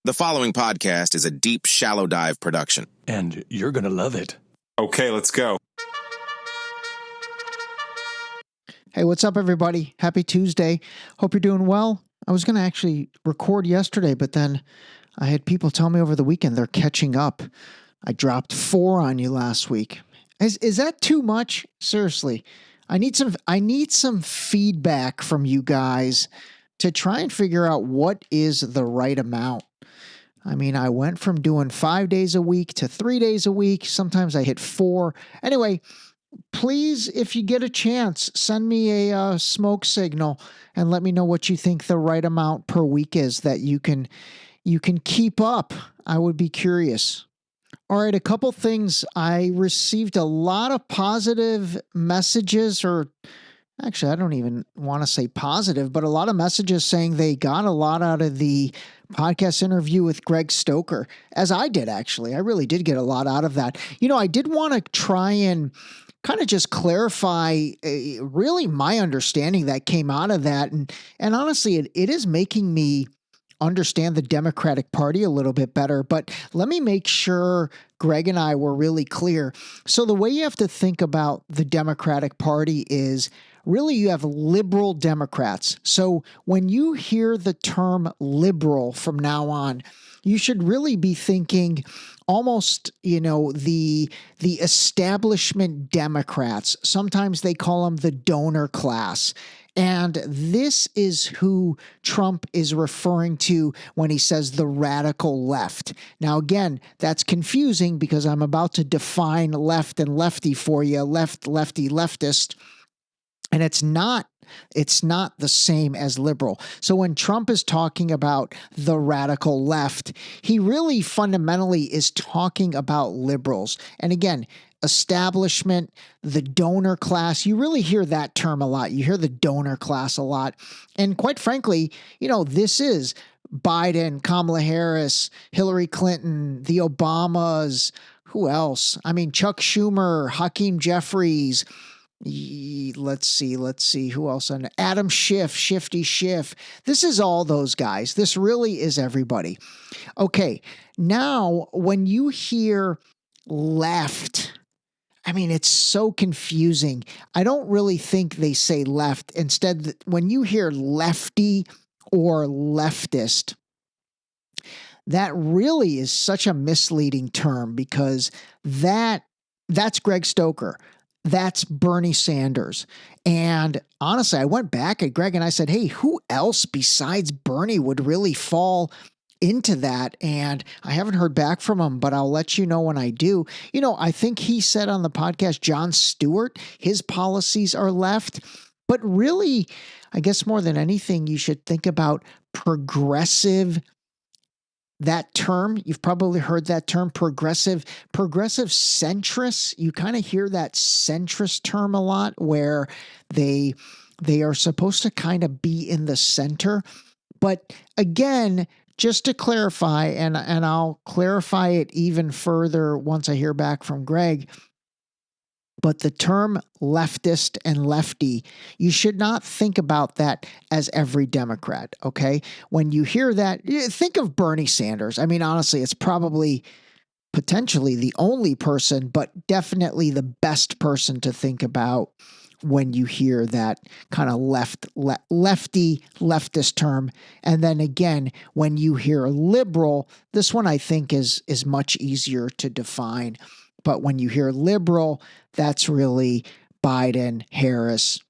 The following podcast is a deep, shallow dive production. And you're going to love it. Okay, let's go. Hey, what's up, everybody? Happy Tuesday. Hope you're doing well. I was going to actually record yesterday, but then I had people tell me over the weekend they're catching up. I dropped 4 on you last week. Is that too much? Seriously, I need some feedback from you guys to try and figure out what is the right amount. I mean, I went from doing 5 days a week to 3 days a week. Sometimes I hit 4. Anyway, please, if you get a chance, send me a smoke signal and let me know what you think the right amount per week is that you can keep up. I would be curious. All right, a couple things. I received a lot of positive messages, or actually, I don't even want to say positive, but a lot of messages saying they got a lot out of the podcast interview with Greg Stoker, as I did, actually. I really did get a lot out of that. You know, I did want to try and kind of just clarify really my understanding that came out of that. And honestly, it is making me understand the Democratic Party a little bit better. But let me make sure Greg and I were really clear. So the way you have to think about the Democratic Party is really you have liberal Democrats. So when you hear the term liberal from now on, you should really be thinking almost, the establishment Democrats. Sometimes they call them the donor class. And this is who Trump is referring to when he says the radical left. Now, again, that's confusing because I'm about to define left and lefty for you, left, lefty, leftist. And it's not the same as liberal. So when Trump is talking about the radical left, he really fundamentally is talking about liberals. And again, establishment, the donor class, you really hear that term a lot. You hear the donor class a lot. And quite frankly, this is Biden, Kamala Harris, Hillary Clinton, the Obamas, who else? I mean, Chuck Schumer, Hakeem Jeffries, let's see who else on Adam Schiff, Shifty Schiff. This is all those guys. This really is everybody. Okay. Now, when you hear left, I mean, it's so confusing. I don't really think they say left. Instead, when you hear lefty or leftist, that really is such a misleading term because that's Greg Stoker. That's Bernie Sanders. And honestly, I went back at Greg and I said, hey, who else besides Bernie would really fall into that? And I haven't heard back from him, but I'll let you know when I do. I think he said on the podcast, Jon Stewart, his policies are left. But really, I guess more than anything, you should think about progressive. That term, you've probably heard that term, progressive centrist. You kind of hear that centrist term a lot where they are supposed to kind of be in the center. But again, just to clarify, and I'll clarify it even further once I hear back from Greg, but the term leftist and lefty, you should not think about that as every Democrat, okay? When you hear that, think of Bernie Sanders. I mean, honestly, it's probably potentially the only person, but definitely the best person to think about when you hear that kind of lefty, leftist term. And then again, when you hear liberal, this one I think is much easier to define. But when you hear liberal, that's really Biden, Harris,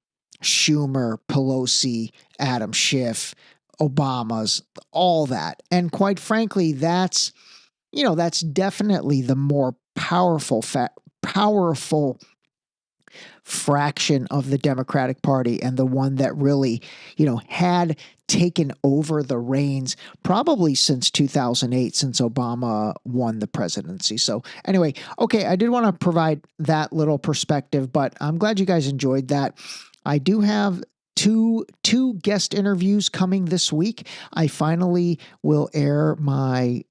Schumer, Pelosi, Adam Schiff, Obama's, all that. And quite frankly, that's definitely the more powerful fraction of the Democratic Party and the one that really, had taken over the reins probably since 2008, since Obama won the presidency. So anyway, okay, I did want to provide that little perspective, but I'm glad you guys enjoyed that. I do have two guest interviews coming this week. I finally will air my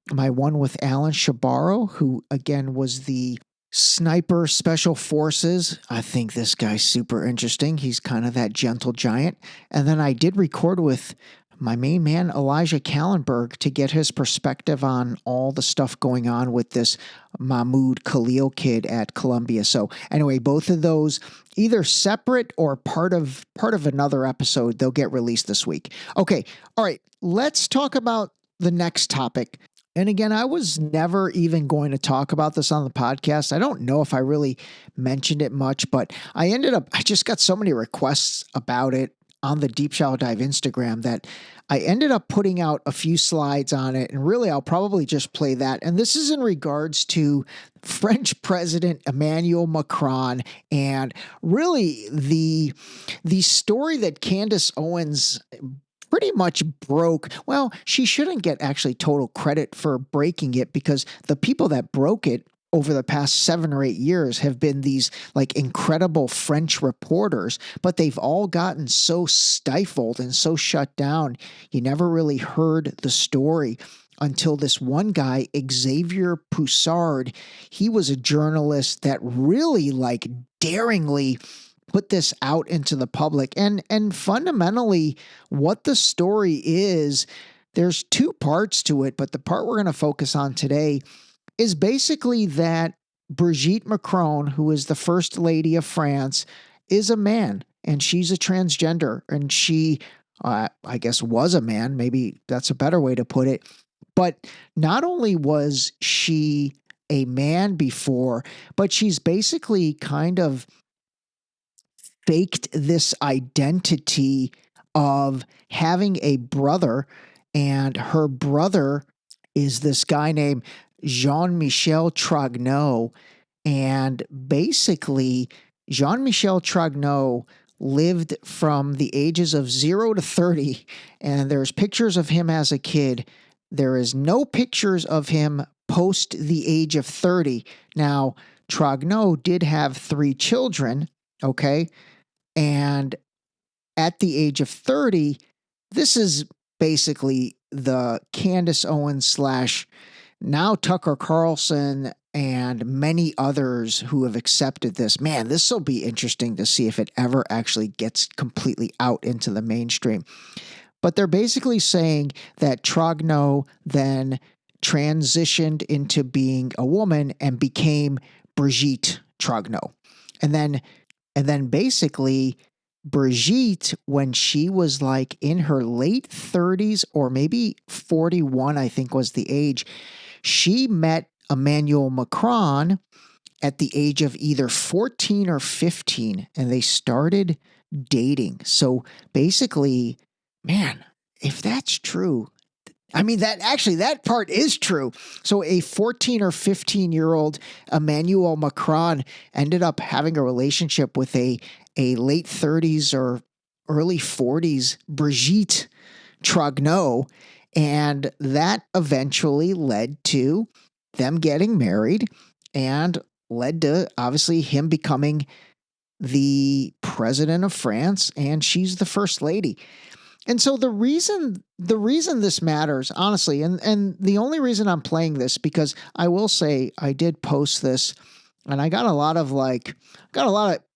one with Alan Shabaro, who again was the Sniper Special Forces. I think this guy's super interesting. He's kind of that gentle giant. And then I did record with my main man, Elijah Kallenberg, to get his perspective on all the stuff going on with this Mahmoud Khalil kid at Columbia. So anyway, both of those either separate or part of another episode, they'll get released this week. Okay. All right. Let's talk about the next topic. And again, I was never even going to talk about this on the podcast. I don't know if I really mentioned it much, but I just got so many requests about it on the Deep Shallow Dive Instagram that I ended up putting out a few slides on it. And really, I'll probably just play that. And this is in regards to French President Emmanuel Macron and really the story that Candace Owens pretty much broke. Well, she shouldn't get actually total credit for breaking it, because the people that broke it over the past 7 or 8 years have been these like incredible French reporters, but they've all gotten so stifled and so shut down. You never really heard the story until this one guy, Xavier Poussard. He was a journalist that really like daringly put this out into the public. And fundamentally, what the story is, there's 2 parts to it, but the part we're going to focus on today is basically that Brigitte Macron, who is the First Lady of France, is a man, and she's a transgender, and she, I guess, was a man. Maybe that's a better way to put it. But not only was she a man before, but she's basically kind of faked this identity of having a brother, and her brother is this guy named Jean-Michel Trogneau. And basically, Jean-Michel Trogneau lived from the ages of 0 to 30, and there's pictures of him as a kid. There is no pictures of him post the age of 30. Now, Trogneau did have 3 children, okay? And at the age of 30, this is basically the Candace Owens / now Tucker Carlson and many others who have accepted this. Man, this will be interesting to see if it ever actually gets completely out into the mainstream. But they're basically saying that Trogneau then transitioned into being a woman and became Brigitte Trogneau. And then basically Brigitte, when she was like in her late 30s or maybe 41, I think was the age, she met Emmanuel Macron at the age of either 14 or 15, and they started dating. So basically, man, if that's true, I mean, that part is true. So a 14 or 15-year-old Emmanuel Macron ended up having a relationship with a late 30s or early 40s Brigitte Trogneau, and that eventually led to them getting married and led to obviously him becoming the president of France, and she's the first lady. And so the reason this matters, honestly, and the only reason I'm playing this, because I will say I did post this, and I got a lot of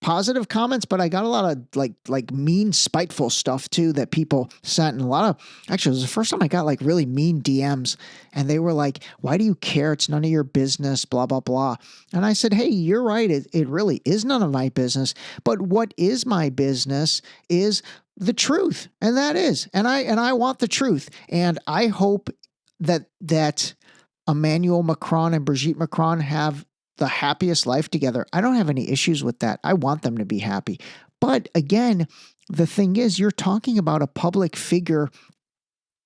positive comments, but I got a lot of like mean, spiteful stuff too that people sent, and actually it was the first time I got like really mean DMs, and they were like, "Why do you care? It's none of your business, blah, blah, blah." And I said, "Hey, you're right. It really is none of my business. But what is my business is the truth. And that is, and I want the truth. And I hope that Emmanuel Macron and Brigitte Macron have the happiest life together. I don't have any issues with that. I want them to be happy. But again, the thing is, you're talking about a public figure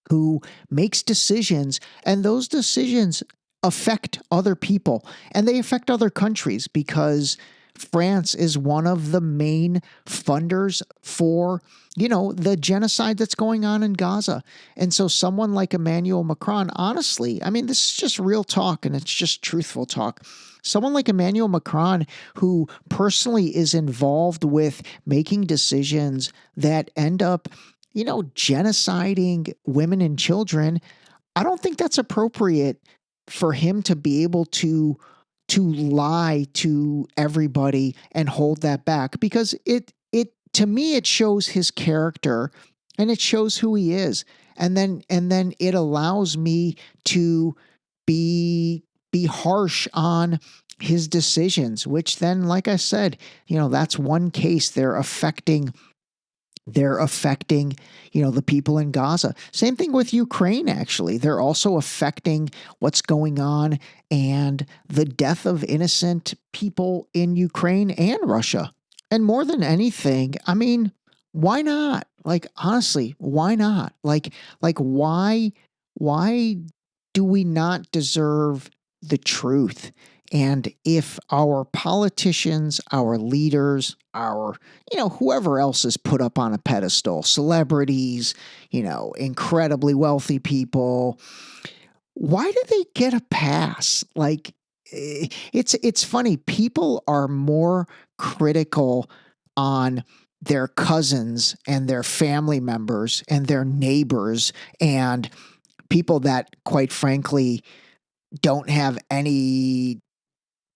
who makes decisions, and those decisions affect other people, and they affect other countries, because France is one of the main funders for, the genocide that's going on in Gaza. And so someone like Emmanuel Macron, honestly, I mean, this is just real talk, and it's just truthful talk. Someone like Emmanuel Macron, who personally is involved with making decisions that end up, genociding women and children, I don't think that's appropriate for him to be able to lie to everybody and hold that back, because it to me, it shows his character and it shows who he is. And then it allows me to be harsh on his decisions, which then, like I said, that's one case. They're affecting, the people in Gaza. Same thing with Ukraine, actually. They're also affecting what's going on and the death of innocent people in Ukraine and Russia. And more than anything, I mean, why not? Like, honestly, why not? Like why do we not deserve the truth? And if our politicians, our leaders, our, whoever else is put up on a pedestal, celebrities, incredibly wealthy people, why do they get a pass? Like, it's funny. People are more critical on their cousins and their family members and their neighbors and people that, quite frankly, don't have any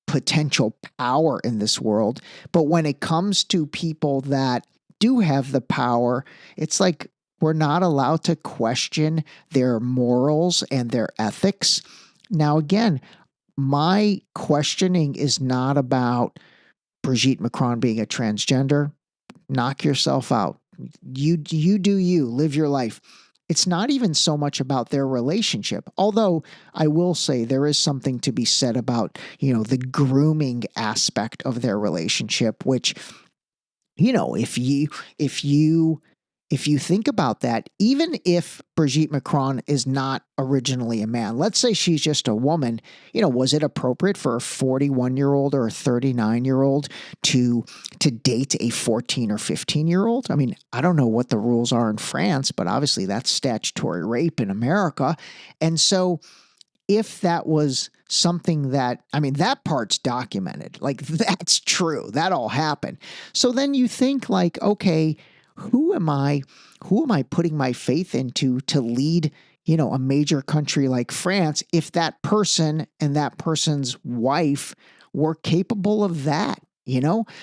potential power in this world. But when it comes to people that do have the power, it's like we're not allowed to question their morals and their ethics. Now, again, my questioning is not about Brigitte Macron being a transgender. Knock yourself out. You do you, live your life. It's not even so much about their relationship, although I will say there is something to be said about, the grooming aspect of their relationship, which, if you think about that, even if Brigitte Macron is not originally a man, let's say she's just a woman, was it appropriate for a 41-year-old or a 39-year-old to date a 14 or 15-year-old? I mean, I don't know what the rules are in France, but obviously that's statutory rape in America. And so if that was something that, I mean, that part's documented, like that's true, that all happened. So then you think like, okay, who am I putting my faith into to lead, a major country like France if that person and that person's wife were capable of that?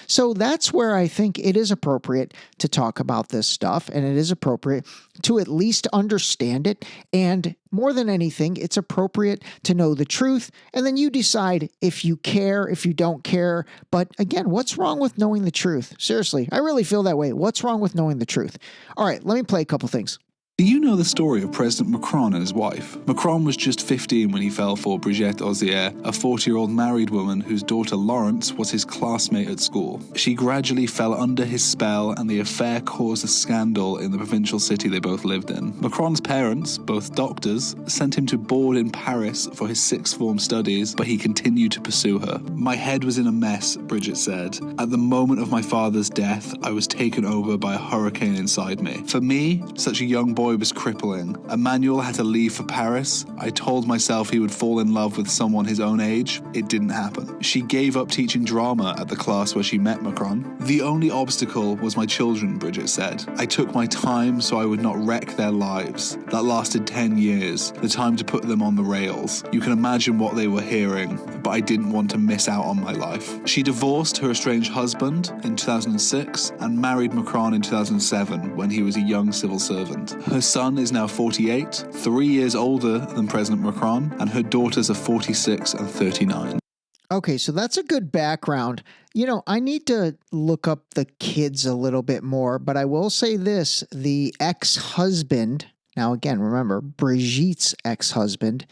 So that's where I think it is appropriate to talk about this stuff, and it is appropriate to at least understand it. And more than anything, it's appropriate to know the truth. And then you decide if you care, if you don't care. But again, what's wrong with knowing the truth? Seriously, I really feel that way. What's wrong with knowing the truth? All right, let me play a couple things. Do you know the story of President Macron and his wife? Macron was just 15 when he fell for Brigitte Macron, a 40-year-old married woman whose daughter Laurence was his classmate at school. She gradually fell under his spell, and the affair caused a scandal in the provincial city they both lived in. Macron's parents, both doctors, sent him to board in Paris for his sixth form studies, but he continued to pursue her. "My head was in a mess," Brigitte said. "At the moment of my father's death, I was taken over by a hurricane inside me. For me, such a young boy was crippling. Emmanuel had to leave for Paris. I told myself he would fall in love with someone his own age. It didn't happen." She gave up teaching drama at the class where she met Macron. "The only obstacle was my children," Brigitte said. "I took my time so I would not wreck their lives. That lasted 10 years, the time to put them on the rails. You can imagine what they were hearing, but I didn't want to miss out on my life." She divorced her estranged husband in 2006 and married Macron in 2007 when he was a young civil servant. Her son is now 48, 3 years older than President Macron, and her daughters are 46 and 39. Okay, so that's a good background. I need to look up the kids a little bit more, but I will say this, the ex-husband, now again, remember, Brigitte's ex-husband,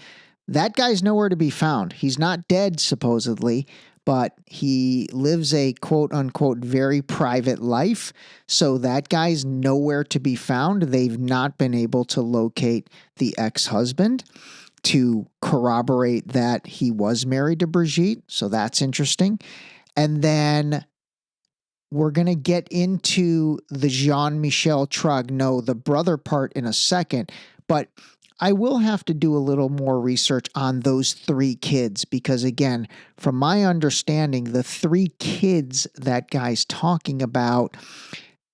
that guy's nowhere to be found. He's not dead, supposedly, but he lives a quote-unquote very private life, so that guy's nowhere to be found. They've not been able to locate the ex-husband to corroborate that he was married to Brigitte, so that's interesting. And then we're going to get into the Jean-Michel Trogneau, the brother part, in a second, but I will have to do a little more research on those three kids because, again, from my understanding, the three kids that guy's talking about,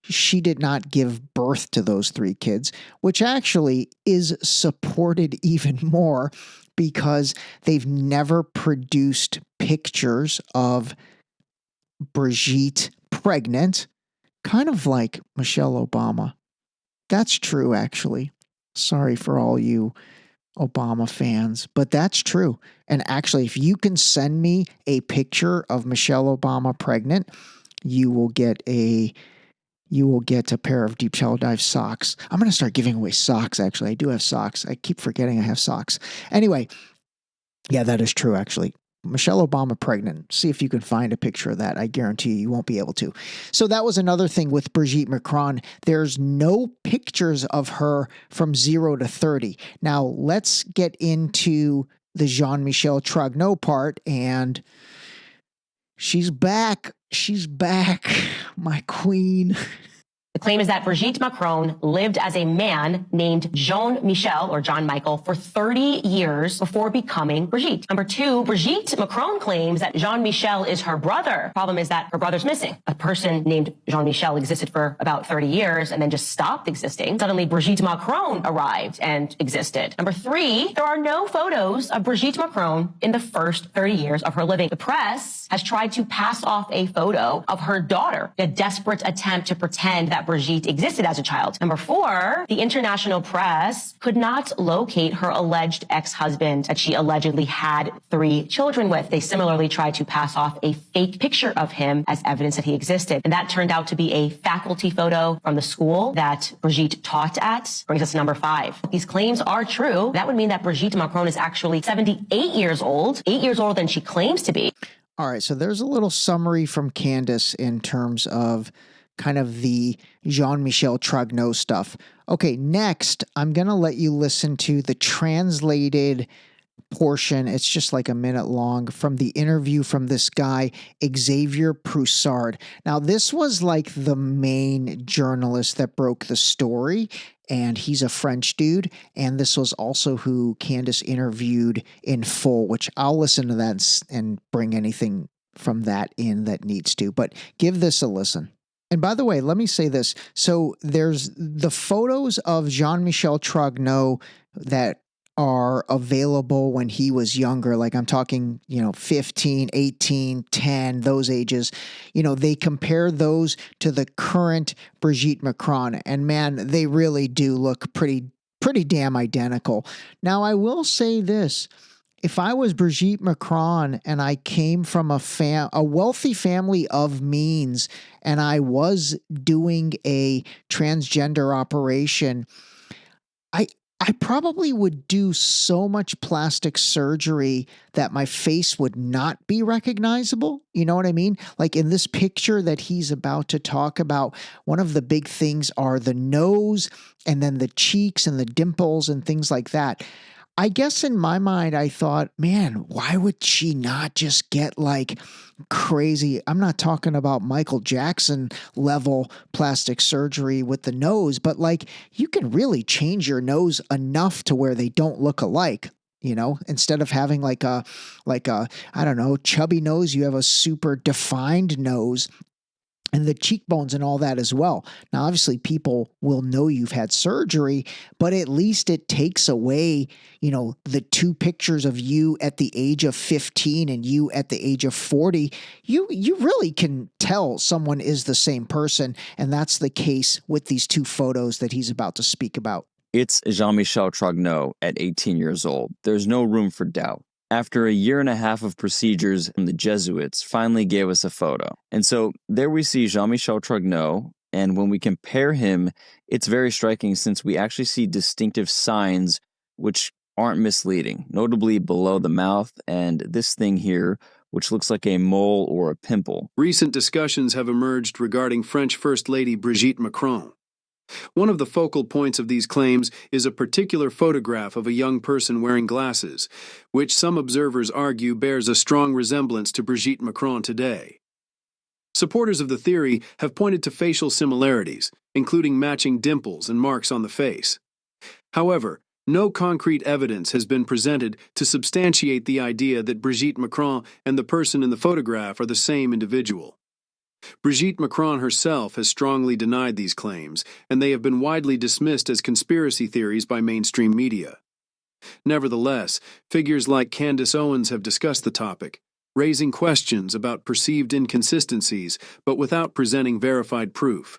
she did not give birth to those three kids, which actually is supported even more because they've never produced pictures of Brigitte pregnant, kind of like Michelle Obama. That's true, actually. Sorry for all you Obama fans, but that's true. And actually, if you can send me a picture of Michelle Obama pregnant, you will get a pair of deep shallow dive socks. I'm going to start giving away socks. Actually, I do have socks. I keep forgetting I have socks. Anyway, yeah, that is true. Actually, Michelle Obama pregnant. See if you can find a picture of that. I guarantee you won't be able to. So that was another thing with Brigitte Macron. There's no pictures of her from 0 to 30. Now let's get into the Jean-Michel Trogneau part, and she's back. She's back, my queen. The claim is that Brigitte Macron lived as a man named Jean-Michel or John Michael for 30 years before becoming Brigitte. Number two, Brigitte Macron claims that Jean-Michel is her brother. Problem is that her brother's missing. A person named Jean-Michel existed for about 30 years and then just stopped existing. Suddenly, Brigitte Macron arrived and existed. Number three, there are no photos of Brigitte Macron in the first 30 years of her living. The press has tried to pass off a photo of her daughter, a desperate attempt to pretend that Brigitte existed as a child. Number four, the international press could not locate her alleged ex-husband that she allegedly had 3 children with. They similarly tried to pass off a fake picture of him as evidence that he existed. And that turned out to be a faculty photo from the school that Brigitte taught at. Brings us to number 5. If these claims are true, that would mean that Brigitte Macron is actually 78 years old, 8 years older than she claims to be. All right, so there's a little summary from Candace in terms of kind of the Jean-Michel Trogneau stuff. Okay, next, I'm going to let you listen to the translated portion. It's just like a minute long from the interview from this guy, Xavier Poussard. Now, this was like the main journalist that broke the story, and he's a French dude. And this was also who Candace interviewed in full, which I'll listen to that and bring anything from that in that needs to. But give this a listen. And by the way, let me say this. So there's the photos of Jean-Michel Trogneau that are available when he was younger. Like I'm talking, 15, 18, 10, those ages. They compare those to the current Brigitte Macron. And man, they really do look pretty damn identical. Now, I will say this. If I was Brigitte Macron and I came from a wealthy family of means and I was doing a transgender operation, I probably would do so much plastic surgery that my face would not be recognizable. You know what I mean? Like in this picture that he's about to talk about, one of the big things are the nose and then the cheeks and the dimples and things like that. I guess in my mind, I thought, man, why would she not just get like crazy? I'm not talking about Michael Jackson level plastic surgery with the nose, but like you can really change your nose enough to where they don't look alike. Instead of having like a, I don't know, chubby nose, you have a super defined nose. And the cheekbones and all that as well. Now, obviously, people will know you've had surgery, but at least it takes away, the 2 pictures of you at the age of 15 and you at the age of 40. You really can tell someone is the same person. And that's the case with these 2 photos that he's about to speak about. It's Jean-Michel Trogneau at 18 years old. There's no room for doubt. After a year and a half of procedures, the Jesuits finally gave us a photo. And so there we see Jean-Michel Trogneau, and when we compare him, it's very striking since we actually see distinctive signs which aren't misleading, notably below the mouth and this thing here, which looks like a mole or a pimple. Recent discussions have emerged regarding French First Lady Brigitte Macron. One of the focal points of these claims is a particular photograph of a young person wearing glasses, which some observers argue bears a strong resemblance to Brigitte Macron today. Supporters of the theory have pointed to facial similarities, including matching dimples and marks on the face. However, no concrete evidence has been presented to substantiate the idea that Brigitte Macron and the person in the photograph are the same individual. Brigitte Macron herself has strongly denied these claims, and they have been widely dismissed as conspiracy theories by mainstream media. Nevertheless, figures like Candace Owens have discussed the topic, raising questions about perceived inconsistencies, but without presenting verified proof.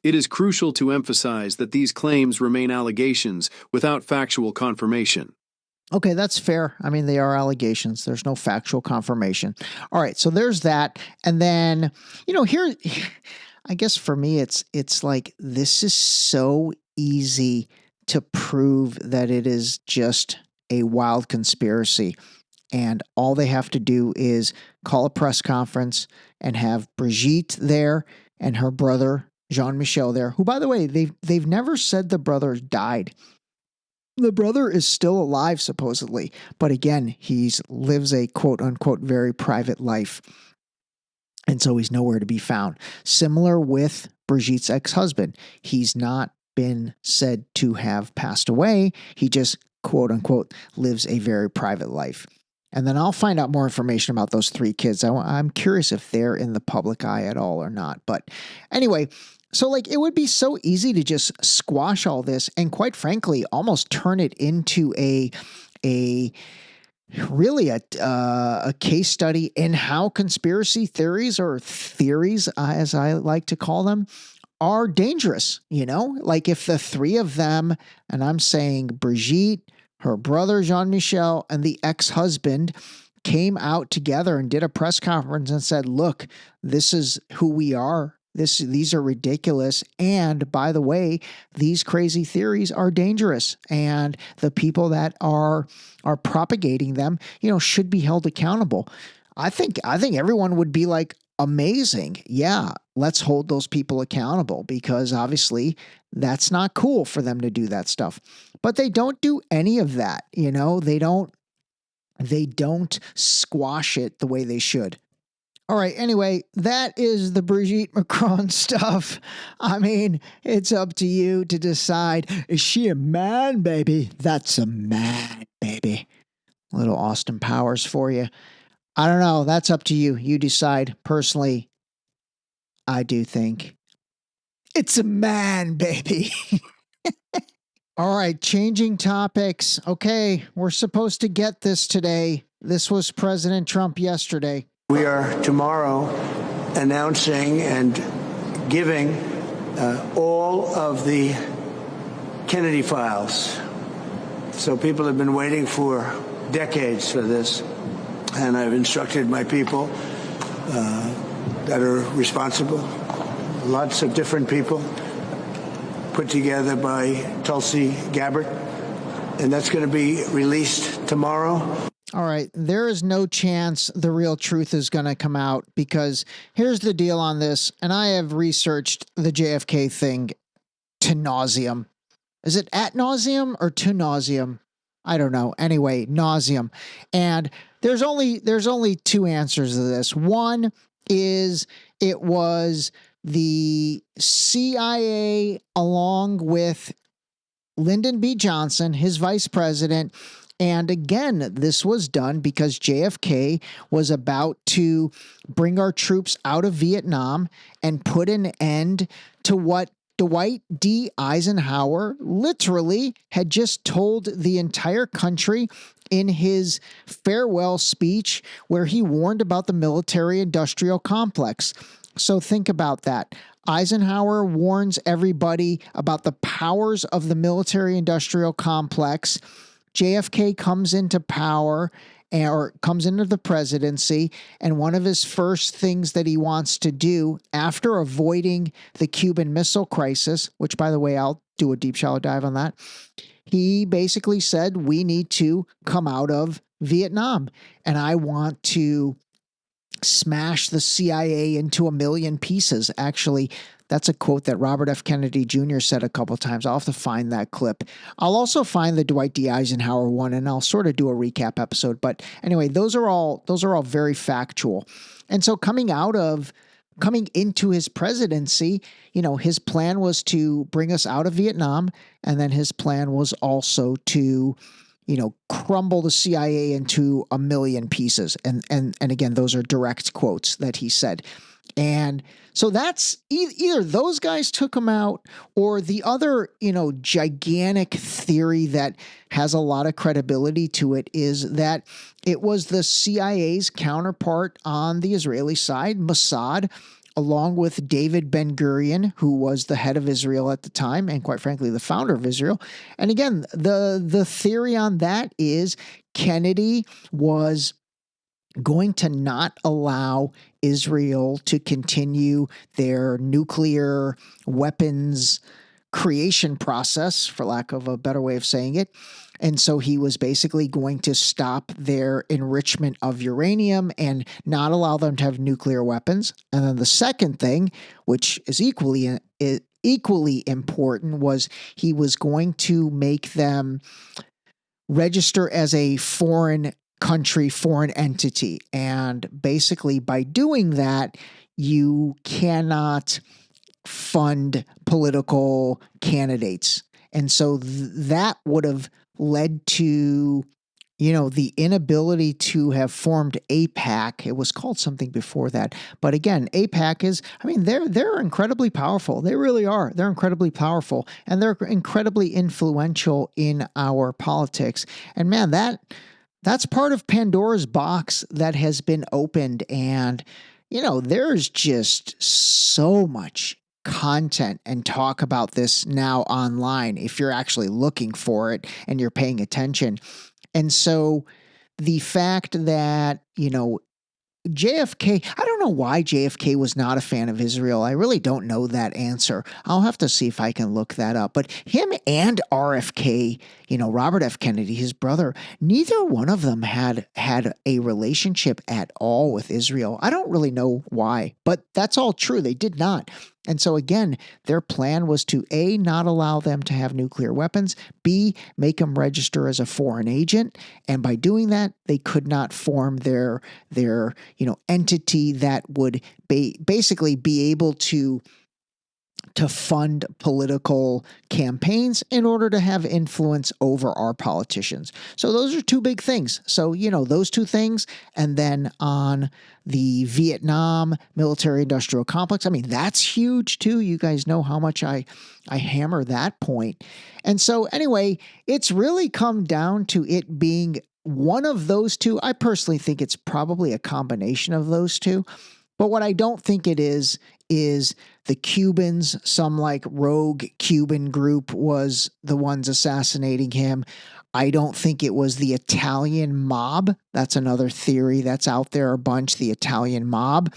It is crucial to emphasize that these claims remain allegations without factual confirmation. Okay, that's fair. I mean, they are allegations. There's no factual confirmation. All right, so there's that. And then, here, I guess for me, it's like, this is so easy to prove that it is just a wild conspiracy. And all they have to do is call a press conference and have Brigitte there and her brother, Jean-Michel, there, who, by the way, they've never said the brother died. The brother is still alive, supposedly. But again, he lives a quote-unquote very private life. And so he's nowhere to be found. Similar with Brigitte's ex-husband. He's not been said to have passed away. He just, quote-unquote, lives a very private life. And then I'll find out more information about those three kids. I'm curious if they're in the public eye at all or not. But anyway, so like it would be so easy to just squash all this and quite frankly, almost turn it into a case study in how conspiracy theories, or theories as I like to call them, are dangerous. Like if the three of them, and I'm saying Brigitte, her brother Jean-Michel, and the ex-husband came out together and did a press conference and said, look, this is who we are. These are ridiculous. And by the way, these crazy theories are dangerous. And the people that are propagating them, should be held accountable. I think everyone would be like, amazing. Yeah, let's hold those people accountable, because obviously that's not cool for them to do that stuff. But they don't do any of that. They don't squash it the way they should. All right. Anyway, that is the Brigitte Macron stuff. I mean, it's up to you to decide. Is she a man, baby? That's a man, baby. Little Austin Powers for you. I don't know. That's up to you. You decide. Personally, I do think it's a man, baby. All right, changing topics. Okay, we're supposed to get this today. This was President Trump yesterday. We are tomorrow announcing and giving all of the Kennedy files. So people have been waiting for decades for this. And I've instructed my people that are responsible, lots of different people, put together by Tulsi Gabbard, and that's going to be released tomorrow. All right, there is no chance the real truth is going to come out, because here's the deal on this, and I have researched the JFK thing to nauseum. Is it at nauseum or to nauseum? I don't know. Anyway, nauseum. And there's only two answers to this. One is it was the CIA along with Lyndon B. Johnson, his vice president. And again, this was done because JFK was about to bring our troops out of Vietnam and put an end to what Dwight D. Eisenhower literally had just told the entire country in his farewell speech, where he warned about the military-industrial complex. So think about that. Eisenhower warns everybody about the powers of the military-industrial complex. JFK comes into power, or comes into the presidency, and one of his first things that he wants to do after avoiding the Cuban Missile Crisis, which, by the way, I'll do a deep shallow dive on that, he basically said, we need to come out of Vietnam, and I want to smash the CIA into a million pieces. Actually, that's a quote that Robert F. Kennedy Jr. said a couple times. I'll have to find that clip. I'll also find the Dwight D. Eisenhower one, and I'll sort of do a recap episode. But anyway, those are all very factual. And so coming into his presidency, his plan was to bring us out of Vietnam, and then his plan was also to, crumble the CIA into a million pieces. And again, those are direct quotes that he said. And so that's either those guys took him out, or the other, gigantic theory that has a lot of credibility to it is that it was the CIA's counterpart on the Israeli side, Mossad, along with David Ben-Gurion, who was the head of Israel at the time, and quite frankly, the founder of Israel. And again, the theory on that is Kennedy was going to not allow Israel to continue their nuclear weapons creation process, for lack of a better way of saying it. And so he was basically going to stop their enrichment of uranium and not allow them to have nuclear weapons. And then the second thing, which is equally important, was he was going to make them register as a foreign country, foreign entity. And basically by doing that, you cannot fund political candidates. And so that would have led to, the inability to have formed AIPAC. It was called something before that. But again, AIPAC is, they're incredibly powerful. They really are. They're incredibly powerful, and they're incredibly influential in our politics. And man, that's part of Pandora's box that has been opened. And, there's just so much content and talk about this now online if you're actually looking for it and you're paying attention. And so the fact that, JFK, I don't know why JFK was not a fan of Israel. I really don't know that answer. I'll have to see if I can look that up. But him and RFK, Robert F. Kennedy, his brother, neither one of them had a relationship at all with Israel. I don't really know why, but that's all true. They did not. And so again, their plan was to A, not allow them to have nuclear weapons, B, make them register as a foreign agent. And by doing that, they could not form their entity that would basically be able to fund political campaigns in order to have influence over our politicians. So those are two big things. So, those two things. And then on the Vietnam military-industrial complex, that's huge too. You guys know how much I hammer that point. And so anyway, it's really come down to it being one of those two. I personally think it's probably a combination of those two. But what I don't think it is the Cubans, some like rogue Cuban group was the ones assassinating him. I don't think it was the Italian mob. That's another theory that's out there a bunch, the Italian mob.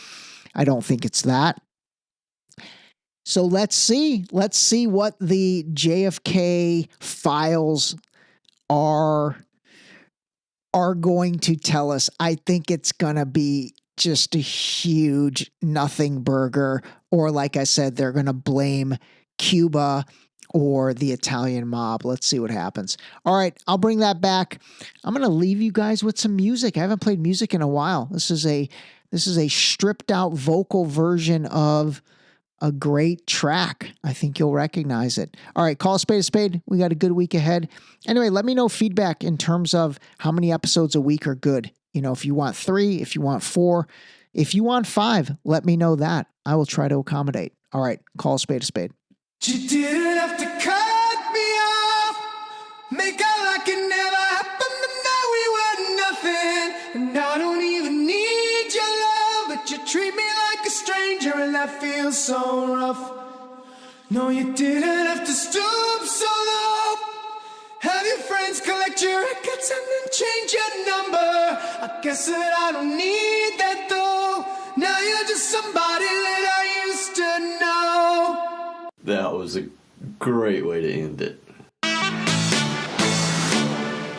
I don't think it's that. So let's see what the JFK files are going to tell us. I think it's going to be just a huge nothing burger, or like I said, they're going to blame Cuba or the Italian mob. Let's see what happens. All right, I'll bring that back. I'm going to leave you guys with some music. I haven't played music in a while. This is a stripped out vocal version of a great track. I think you'll recognize it. All right, call a spade. We got a good week ahead. Anyway, let me know feedback in terms of how many episodes a week are good. If you want 3, if you want 4, if you want 5, let me know that. I will try to accommodate. All right, call a spade. You didn't have to cut me off, make out like it never happened, and now we were nothing. And I don't even need your love, but you treat me like a stranger, and that feels so rough. No, you didn't have to stoop so low, have your friends collect your records and then change your number. I guess that I don't need that though. Now you're just somebody that I used to know. That was a great way to end it.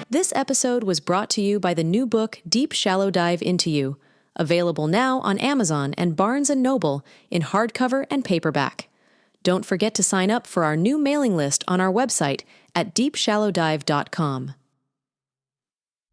This episode was brought to you by the new book Deep Shallow Dive Into You, available now on Amazon and Barnes & Noble in hardcover and paperback. Don't forget to sign up for our new mailing list on our website at deepshallowdive.com.